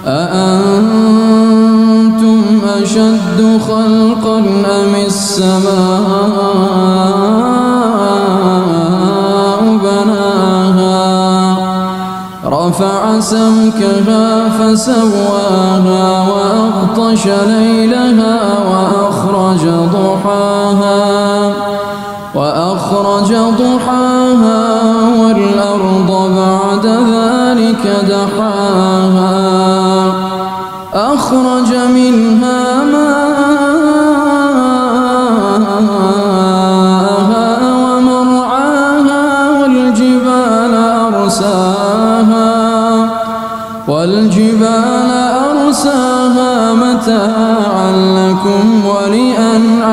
أأنتم أشد خلقا أم السماء بناها رفع سمكها فسواها وأغطش ليلها وأخرج ضحاها والأرض بعد ذلك دحاها أخرج منها ماءها ومرعاها والجبال أرساها متاعا لكم ولأنعامكم